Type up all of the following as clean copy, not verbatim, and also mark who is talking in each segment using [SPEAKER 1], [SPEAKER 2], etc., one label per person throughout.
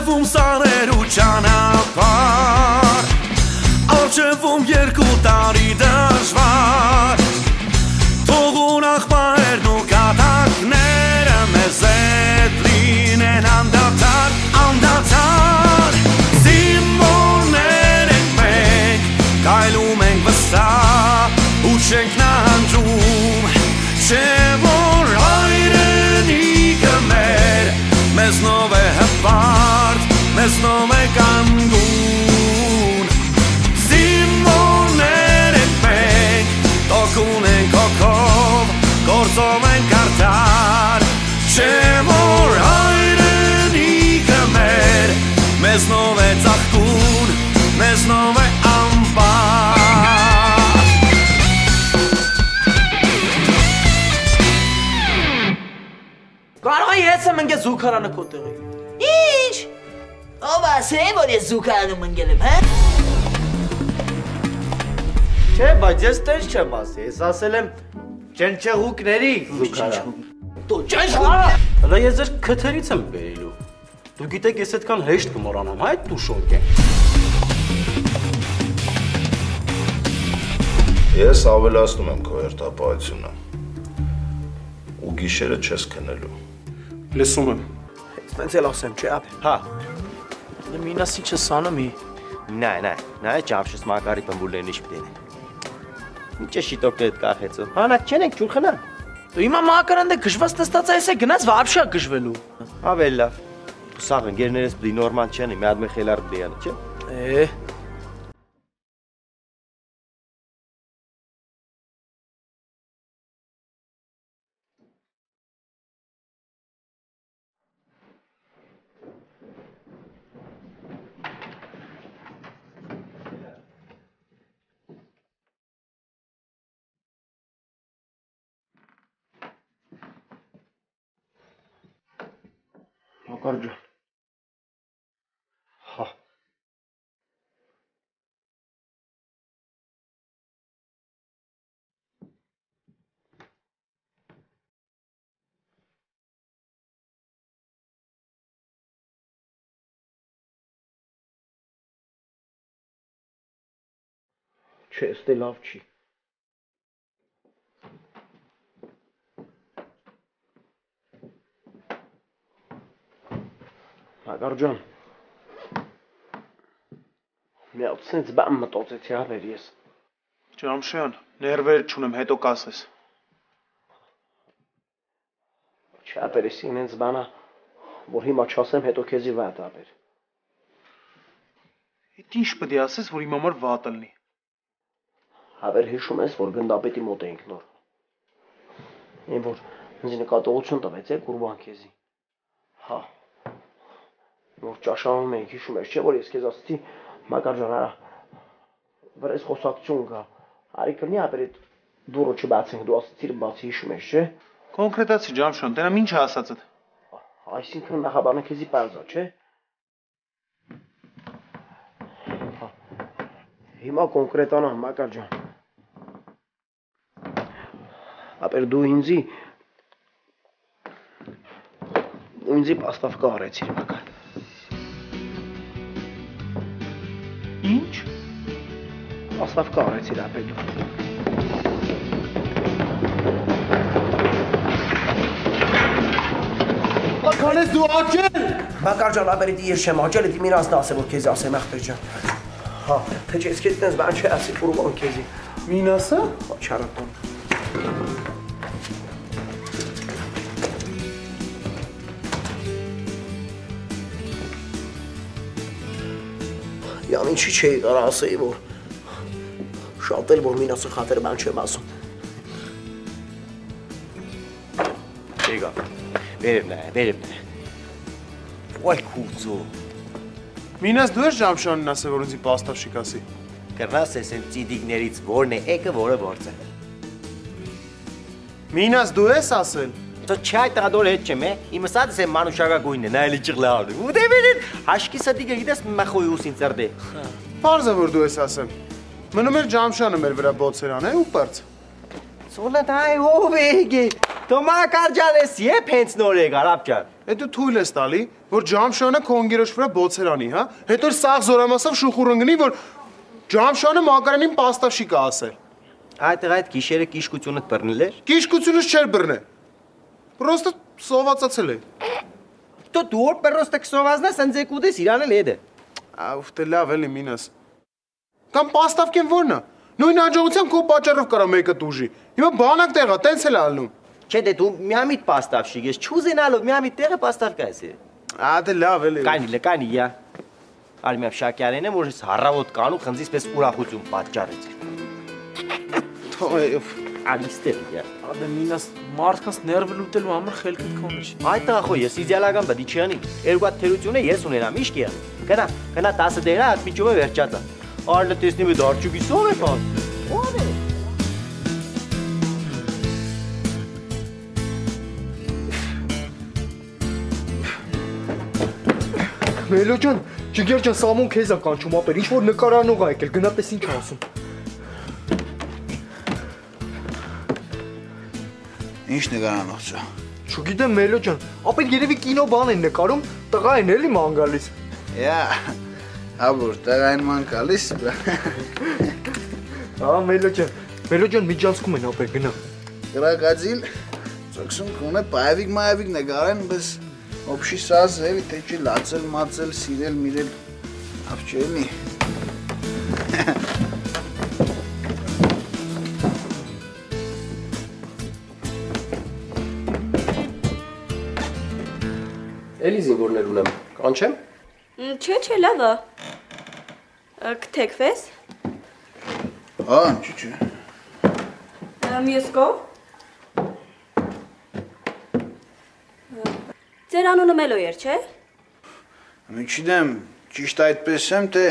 [SPEAKER 1] Արջևում սարեր ու ճանապարհ Արջևում 2 տարի դժվար Թողուն աղբայրն ու կատակները մեզ հետ լինեն անդադար Անդադար Զինվորներ ենք մենք Կայլում ենք վստահ ու չենք նահանջում Չէ որ հայրենիքը մեր Մեզնով է հպարտ, մեզնով է կանգուն Զինվորներ ենք մենք, տոկուն ենք հոգով, գործով ենք արդար Չէ որ հայրենիքը մեր Մեզնով է ծաղկուն, մեզնով է ամբար
[SPEAKER 2] Կարող է ես եմ ընգել զուգարանը քո տեղի
[SPEAKER 3] Ինչ? Ով ասել որ ես զուգարանում ընգել եմ, հա?
[SPEAKER 4] Չէ, բայց ես տես չեմ ասի, ես ասել եմ ճնչեղուկների զուգարան
[SPEAKER 2] Դու ճնչեղուկ
[SPEAKER 5] Հլա ես ձեր քթերից եմ բերելու Դու գիտեք ես այդքան հեշտ կմոռանամ, հա այդ տուշոնք է
[SPEAKER 6] Ես ավելացնում եմ քո երթապահությունը ու գիշերը չես քնելու
[SPEAKER 5] Լսում եմ
[SPEAKER 2] Սենց էլ ասեմ, չէ ապ
[SPEAKER 4] Հա
[SPEAKER 2] Մինասի չսանում ի
[SPEAKER 4] Նայ ճավշս մակարի պմբուլեն իչ պտեն Ինչ է շիտոկն էդ կախեցու Հանակ չեն ենք ճուր խնան
[SPEAKER 2] Դու իմա մակարանդը գժված տստած այս է գնաց վաբշա գժվելու
[SPEAKER 4] Ավել լավ Սաղ ընգերներս բդի նորման չեն մի ադմե խելար բդիանը չէ
[SPEAKER 5] Մակար ջան Հա Չէ, ստե լավ չի Մակար ջան Մի հատ սենց բան մտածեցի արներ ես
[SPEAKER 7] Ջամշյան, ներվեր չունեմ, հետո կասես
[SPEAKER 5] Չապերես ինենց բանա որ հիմա չասեմ հետո քեզի վատ ապեր
[SPEAKER 7] Իտ ինչ պդի ասես, որ իմ համար վատ լնի
[SPEAKER 5] Հավեր հիշում ես, որ գնդապետի մոտ էինք նոր Են որ ինձ նկատողություն տվեց է կուրբան քեզի Հա Որ ճաշանում էինք հիշում ես, չէ որ ես քեզ ասացի Մակար ջան արա վրես խոսակցություն կա Արի կլնի ապեր այդ դուրը չբացենք դու ասացիր բացի հիշում ես, չէ
[SPEAKER 7] Կոնկրետացի Ջամշյան, տենամ ինչ է ասածդ
[SPEAKER 5] Այսինքն նախաբանը քեզի պարզա, չէ Հիմա կոնկրետանամ, Մակար ջան Ապեր դու ինձի պաստավկա արեցիր, Մակար
[SPEAKER 7] Ինչ?
[SPEAKER 5] Պաստավկա արեցիր, ապեր դու
[SPEAKER 7] Կանես դու աճել
[SPEAKER 5] Մակար ջան, ապեր իդի ես չեմ աճել, իդի միրասն ասե, որ քեզի ասեմ, աղբեր ջան Հա, թե չես քեզ տենց բան չէ ասի կուրուման քեզի
[SPEAKER 7] Մինասը?
[SPEAKER 5] Չարատոն Յան ինչի չէի կարա ասեի, որ շատ էլ, որ մինասը խատեր բան չեմ ասում
[SPEAKER 4] Եկա, վերև նայ Ոյ կուծու
[SPEAKER 7] Մինաս դու ես Ջամշյանն ասել, որ ինձի պաստավ շիկասի
[SPEAKER 4] Կրնաս ես են ծիդիգներից որն է էկը, որը որձ է
[SPEAKER 7] Մինաս դու ես ասել
[SPEAKER 4] Դո չայ տղադոր հետ չեմ է, իմս ադս եմ մանուշագագույնն է, նայելի ճղլավն է Ու դեմերին, հաշկի սադիգը գիտես մախոյ ուսին ծրդի
[SPEAKER 7] Պարզ է, որ դու ես ասեմ Մնում էր Ջամշյանը մեր վրա բոցերան է ու պրծ
[SPEAKER 4] Սոլատ այ ով է եկե Դու մակարջան ես եփ հենց նոր եկար ապջան։
[SPEAKER 7] Հետո թույլ ես տալի, որ ջամշանը քո ընկերոջ վրա բոցերանի, հա։ Հետո սաղ զորամասով շուխուր ընկնի, որ ջամշանը Մակարյանին պաստավշիկ է ասել։
[SPEAKER 4] Այդտեղ այդ գիշերը կիշկությունդ բռնել էր։
[SPEAKER 7] Կիշկությունս չէր բռնել։ Պրոստը սովածացել է։
[SPEAKER 4] Դու որ պրոստը կսովազնես ընձեկուդես իրան էլ հետ է։
[SPEAKER 7] Ավ դե լավ էլի մինաս։ Կամ պաստավկեն որն է։ Նույն հաջողությամբ քո պատճառով կարա մեկը դուժի։ Հիմա բանակ տեղա, տենց էլ ալնում։
[SPEAKER 4] Չէ դե դու միամիտ պաստավշիկ ես, չուզենալով միամիտ տեղը պաստավկա ես։
[SPEAKER 7] Դե լավ էլի։
[SPEAKER 4] Կանի յա։ Արմիավ Շակյանին եմ որ հառավոտ կանու խնձից պես ուրախություն պատճառեց։
[SPEAKER 7] Թող
[SPEAKER 4] Ալիստեր յա։
[SPEAKER 2] Ադե մինաս մարդկանց ներվը լուտելու համար խելքդ քոնը չի։
[SPEAKER 4] Այդ տղա ես իդեալական բդի չանի։ Երկու հատ թերությունը ես ունենամ, իշ կիա։ Գնա 10 դերա հատ միջով է վերջացա։ Արլը տեսնի մի դարչուկի սով է բան։ Ո՞վ է։
[SPEAKER 8] Մելո ջան, ջիգեր ջան, Սամոն քեզ է կանչում ապեր, ինչ որ նկարանող ա եկել, գնա տես ինչ ասում։
[SPEAKER 9] Ինչ նկարանող չա։
[SPEAKER 8] Չգիտեմ Մելո ջան, ապեր երևի կինո բան են նկարում, տղա են էլի ման գալիս։
[SPEAKER 9] Յա, աբոր, տղային ման գալիս։
[SPEAKER 8] Մելո ջան, միջանցքում են ապեր, գնա։
[SPEAKER 9] Գրագածիլ, ծոքսում կոնե պայվիկ նկարեն, բես օբշի սազ էլի, թե չի լացել, մացել, սիրել, միրել, ապ չելի։
[SPEAKER 10] Էլի զինվորներ ունեմ, կանչեմ։
[SPEAKER 11] Չէ, լավ է։ Կթեքվես։
[SPEAKER 9] Չէ։
[SPEAKER 11] Մյուս կողմ։ Ձեր անունը Մելո էր, չէ։
[SPEAKER 9] Չգիտեմ, ճիշտ այդպես եմ, թե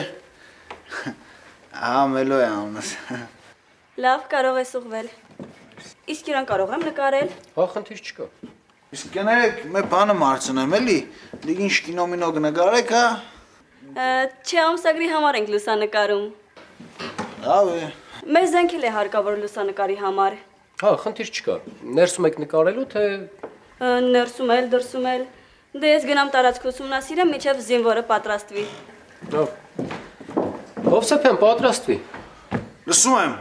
[SPEAKER 9] Մելո է անունս։
[SPEAKER 11] Լավ, կարող ես ուղղվել։ Իսկ իրան կարող եմ նկարել։
[SPEAKER 10] Խնդիր չկա։
[SPEAKER 9] Իսկ կներեք, մե բանը մարցնեմ էլի, դիք ինչ կինոմինո կնկարեք, հա։
[SPEAKER 11] Չէ, ամսագրի համար ենք լուսանկարում։
[SPEAKER 9] Լավ է։
[SPEAKER 11] Մեզ զենքել է հարկավոր լուսանկարի համար։
[SPEAKER 10] Խնդիր չկա։ Ներսում եք նկարելու, թե
[SPEAKER 11] Ներսում էլ, դրսում էլ։ Դե ես գնամ տարածք ուսումնասիրեմ, մինչև զինվորը պատրաստվի։
[SPEAKER 10] Հովսեփյան պատրաստվի։
[SPEAKER 9] Լսում եմ։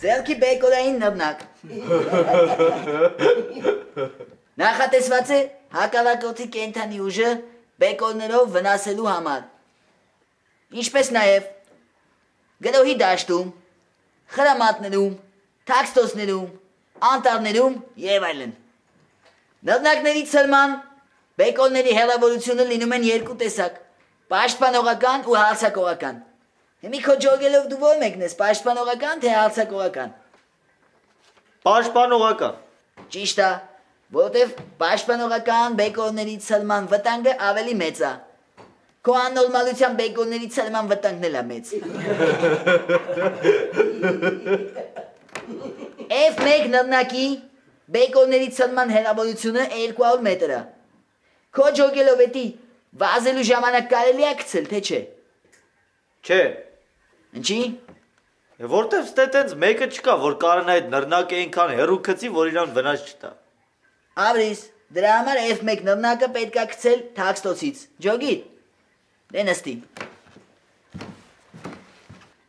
[SPEAKER 3] Ձելքի բեկորային նռնակ։ Նախատեսված է հակառակորդի կենդանի ուժը բեկորներով վնասելու համար։ Ինչպես նաև գրոհի դաշտում, խրամատներում, թաքստոցներում, անտառներում եւ այլն։ Նռնակների ցրման բեկորների հեռավորությունը լինում են երկու տեսակ՝ պաշտպանողական ու հարձակողական։ Հիմի քո ջոգելով դու ո՞ր մեկն ես, պաշտպանողական թե հարձակողական։
[SPEAKER 4] Պաշտպանողական։
[SPEAKER 3] Ճիշտ է, որովհետև պաշտպանողական բեկորների ցրման վտանգը ավելի մեծ է։ Քո աննորմալության բեկորների ցրման վտանգն էլ է մեծ։ F1 նռնակի բեկորների ցրման հեռավորությունը 200 մետր է։ Քո ջոգելով էդի վազելու ժամանակ կարելի է գցել, թե չէ։
[SPEAKER 4] Չէ։
[SPEAKER 3] Ինչի։
[SPEAKER 4] Որտեվ ստե տենց մեկը չկա, որ կարան այդ նռնակը այնքան հեռու գցի, որ իրան վնաս չտա։
[SPEAKER 3] Ավրիս, դրա համար F1 նռնակը պետք է գցել թաքստոցից։ Ջոգի։ Դե նստի։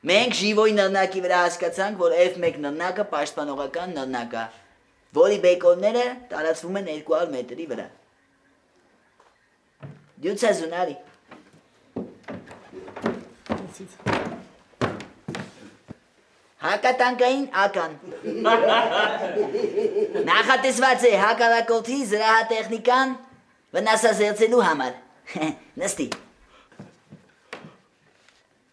[SPEAKER 3] Մենք ժիվոյի նռնակի վրա հասկացանք, որ F1 նռնակը պաշտպանողական նռնակ է, որի բեկորները տարածվում են 200 մետրի վրա։ Դյուցա զունարի։ Հակատանկային ական։ Նախատեսված է հակառակորդի զրահատեխնիկան վնասազերծելու համար։ Նստի։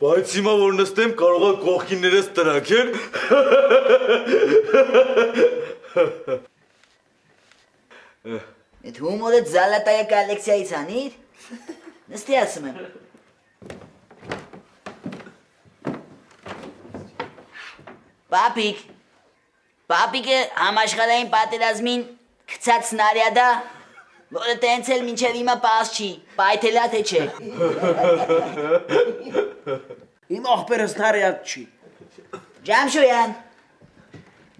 [SPEAKER 1] Բայց հիմա որ նստեմ կարող է կողքիններս տրակեն։
[SPEAKER 3] Այդ հումորը զալատայա կոլեկցիայից անիր։ Նստի ասում եմ։ Պապիկը համաշխարհային պատերազմին գցած սնարյադա որը տենց էլ մինչև հիմա պարզ չի, պայթելա թե չէ։
[SPEAKER 5] Իմ աղբերս նարյակ չի։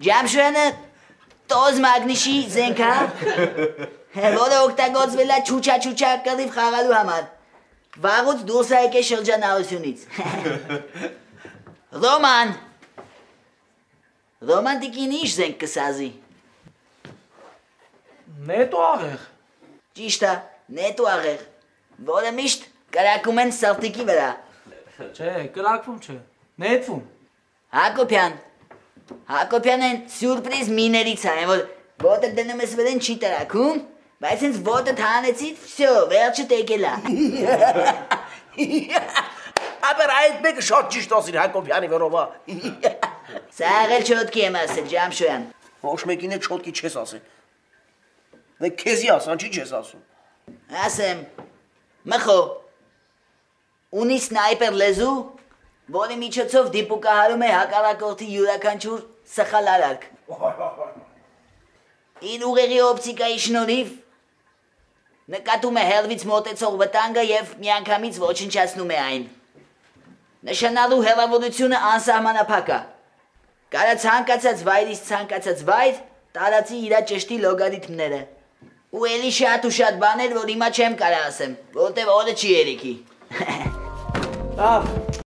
[SPEAKER 3] Ջամշոյանը տոզ մագնիշի զենք հա, որը օգտագործվել է չուչա կռիվ խաղալու համար, վաղուց դուրս է եկել շրջանառությունից։ Ռոման տիկին ինչ զենք կսազի։
[SPEAKER 2] Նետո աղեղ։
[SPEAKER 3] Ճիշտ է, նետո աղեղ, որը միշտ կրակում են սրտիկի վրա։
[SPEAKER 2] Չէ, կրակվում չէ, նետվում։
[SPEAKER 3] Հակոբյանն սյուրպրիզ միներից է, որ ոտը դնում ես վրեն չի տրակում, բայց հենց ոտը հանեցից, վсё, վերջը տեկել է։
[SPEAKER 5] Ապեր այդ մեկը շատ ճիշտ ասիր Հակոբյանի վրովա։
[SPEAKER 3] Սա աղել չոտքի եմ ասել, Ջամշոյան։
[SPEAKER 5] Ոչ մեկին է չոտքի չես ասել։ Դե քեզի ասան, չի չես ասում։
[SPEAKER 3] Ասեմ, մխո, ունի սնայպեր լեզու, որի միջոցով դիպուկահարում է հակառակորդի յուրաքանչյուր սխալ արարք։ Իր ուղեղի օպտիկայի շնորհիվ նկատում է հեռվից մոտեցող վտանգը եւ միանգամից ոչնչացնում է այն։ Նշանալու հեռավորությունը անսահմանափակ է։ Կարա ցանկացած վայրից ցանկացած վայր տարածի իր ճշտի լոգարիթմները։ Ու էլի շատ ու շատ բաներ, որ հիմա չեմ կարա ասեմ, որտեվ օրը չի երիքի։
[SPEAKER 2] Լավ,